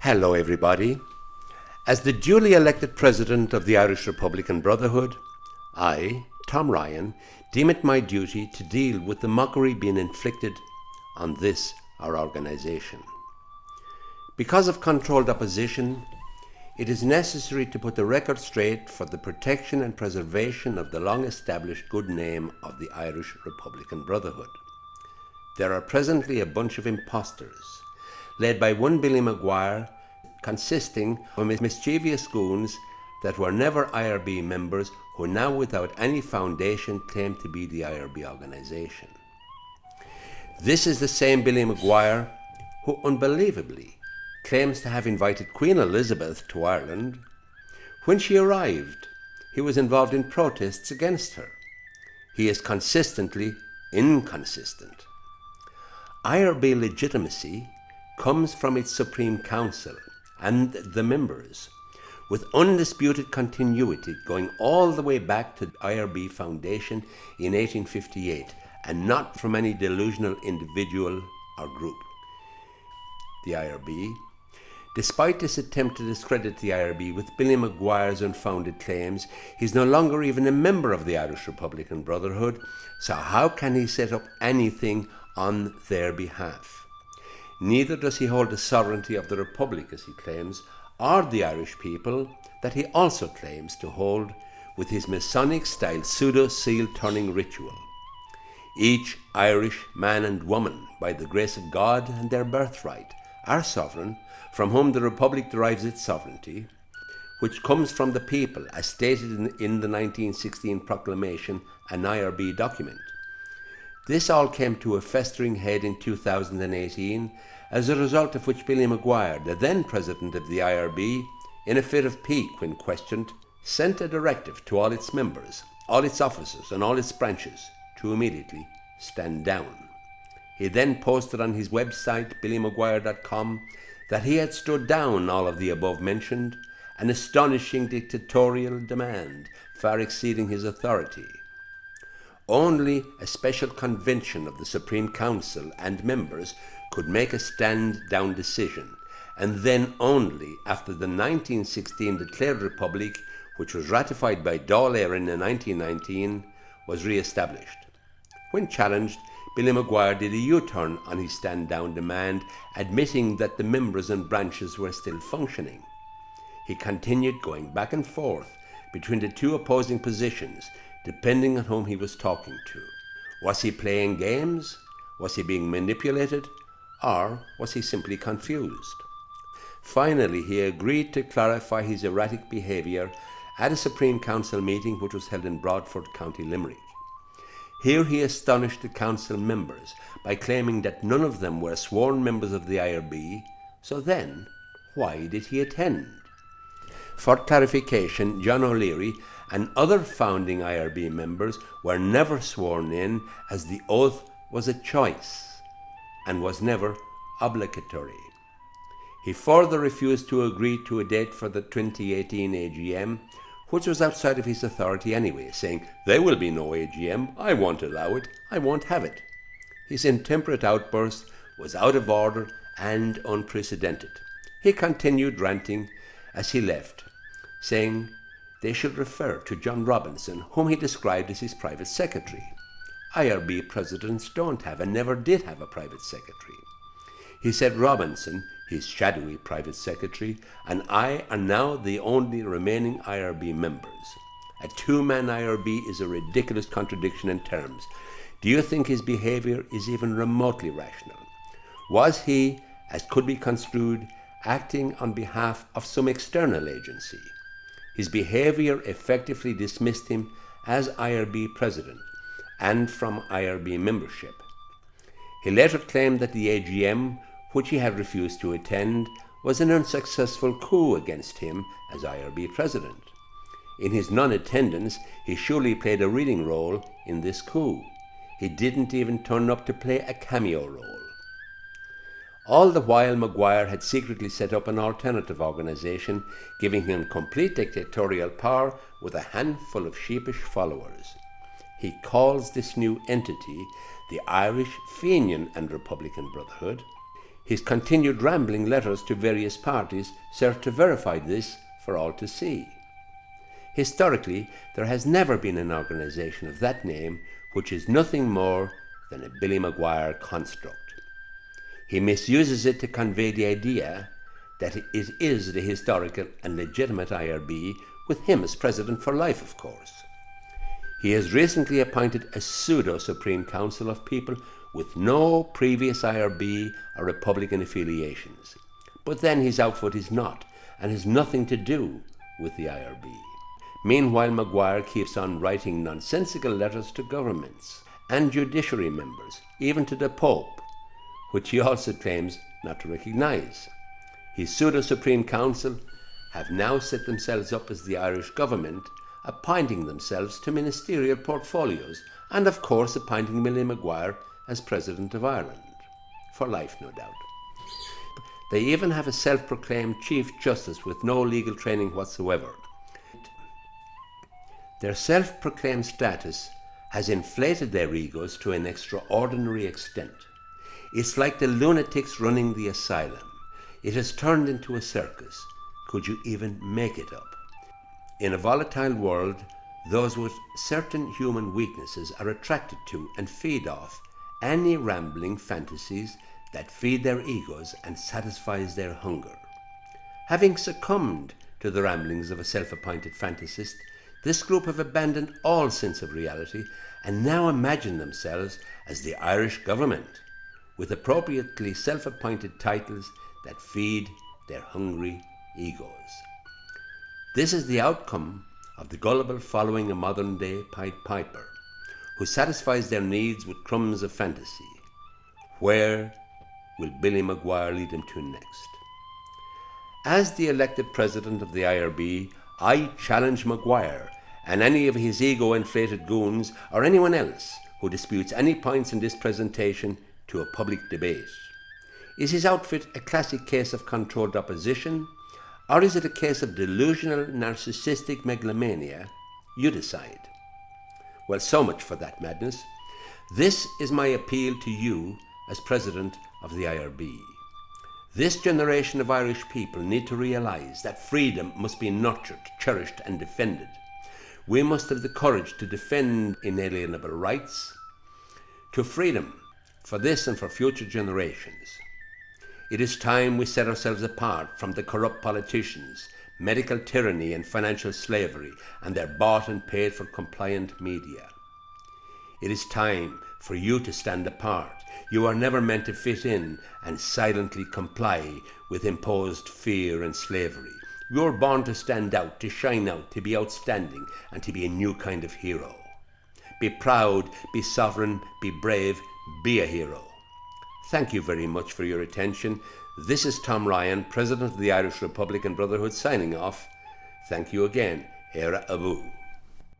Hello, everybody. As the duly elected president of the Irish Republican Brotherhood, I, Tom Ryan, deem it my duty to deal with the mockery being inflicted on this, our organisation. Because of controlled opposition, it is necessary to put the record straight for the protection and preservation of the long-established good name of the Irish Republican Brotherhood. There are presently a bunch of impostors, led by one Billy Maguire, consisting of mischievous goons that were never IRB members who now without any foundation claim to be the IRB organisation. This is the same Billy Maguire who unbelievably claims to have invited Queen Elizabeth to Ireland. When she arrived, he was involved in protests against her. He is consistently inconsistent. IRB legitimacy comes from its Supreme Council and the members, with undisputed continuity going all the way back to the IRB foundation in 1858, and not from any delusional individual or group. The IRB, despite this attempt to discredit the IRB with Billy Maguire's unfounded claims, he's no longer even a member of the Irish Republican Brotherhood, so how can he set up anything on their behalf? Neither does he hold the sovereignty of the Republic, as he claims, or the Irish people, that he also claims to hold with his Masonic-style pseudo-seal-turning ritual. Each Irish man and woman, by the grace of God and their birthright, are sovereign, from whom the Republic derives its sovereignty, which comes from the people, as stated in the 1916 proclamation, an IRB document. This all came to a festering head in 2018, as a result of which Billy Maguire, the then president of the IRB, in a fit of pique when questioned, sent a directive to all its members, all its officers and all its branches to immediately stand down. He then posted on his website, billymaguire.com, that he had stood down all of the above mentioned, an astonishing dictatorial demand far exceeding his authority. Only a special convention of the Supreme Council and members could make a stand-down decision, and then only after the 1916 declared republic, which was ratified by Dáil Éireann in 1919, was re-established. When challenged, Billy Maguire did a U-turn on his stand-down demand, admitting that the members and branches were still functioning. He continued going back and forth between the two opposing positions, depending on whom he was talking to. Was he playing games? Was he being manipulated? Or was he simply confused? Finally, he agreed to clarify his erratic behaviour at a Supreme Council meeting which was held in Broadford, County Limerick. Here he astonished the council members by claiming that none of them were sworn members of the IRB, so then why did he attend? For clarification, John O'Leary and other founding IRB members were never sworn in, as the oath was a choice and was never obligatory. He further refused to agree to a date for the 2018 AGM, which was outside of his authority anyway, saying, "There will be no AGM, I won't allow it, I won't have it." His intemperate outburst was out of order and unprecedented. He continued ranting as he left, saying they should refer to John Robinson, whom he described as his private secretary. IRB presidents don't have and never did have a private secretary. He said Robinson, his shadowy private secretary, and I are now the only remaining IRB members. A two-man IRB is a ridiculous contradiction in terms. Do you think his behaviour is even remotely rational? Was he, as could be construed, acting on behalf of some external agency? His behaviour effectively dismissed him as IRB president and from IRB membership. He later claimed that the AGM, which he had refused to attend, was an unsuccessful coup against him as IRB president. In his non-attendance, he surely played a leading role in this coup. He didn't even turn up to play a cameo role. All the while, Maguire had secretly set up an alternative organisation, giving him complete dictatorial power with a handful of sheepish followers. He calls this new entity the Irish Fenian and Republican Brotherhood. His continued rambling letters to various parties serve to verify this for all to see. Historically, there has never been an organisation of that name which is nothing more than a Billy Maguire construct. He misuses it to convey the idea that it is the historical and legitimate IRB, with him as president for life, of course. He has recently appointed a pseudo-Supreme Council of people with no previous IRB or Republican affiliations. But then his outfit is not, and has nothing to do with the IRB. Meanwhile, Maguire keeps on writing nonsensical letters to governments and judiciary members, even to the Pope, which he also claims not to recognise. His pseudo-Supreme Council have now set themselves up as the Irish government, appointing themselves to ministerial portfolios, and of course appointing Billy Maguire as President of Ireland. For life, no doubt. They even have a self-proclaimed Chief Justice with no legal training whatsoever. Their self-proclaimed status has inflated their egos to an extraordinary extent. It's like the lunatics running the asylum. It has turned into a circus. Could you even make it up? In a volatile world, those with certain human weaknesses are attracted to and feed off any rambling fantasies that feed their egos and satisfies their hunger. Having succumbed to the ramblings of a self-appointed fantasist, this group have abandoned all sense of reality and now imagine themselves as the Irish government, with appropriately self-appointed titles that feed their hungry egos. This is the outcome of the gullible following a modern-day Pied Piper, who satisfies their needs with crumbs of fantasy. Where will Billy Maguire lead them to next? As the elected president of the IRB, I challenge Maguire and any of his ego-inflated goons or anyone else who disputes any points in this presentation to a public debate. Is his outfit a classic case of controlled opposition, or is it a case of delusional narcissistic megalomania? You decide. Well, so much for that madness. This is my appeal to you as president of the IRB. This generation of Irish people need to realise that freedom must be nurtured, cherished and defended. We must have the courage to defend inalienable rights, to freedom, for this and for future generations. It is time we set ourselves apart from the corrupt politicians, medical tyranny and financial slavery, and their bought and paid for compliant media. It is time for you to stand apart. You are never meant to fit in and silently comply with imposed fear and slavery. You are born to stand out, to shine out, to be outstanding, and to be a new kind of hero. Be proud, be sovereign, be brave, be a hero. Thank you very much for your attention. This is Tom Ryan, President of the Irish Republican Brotherhood, signing off. Thank you again. Hera Abu.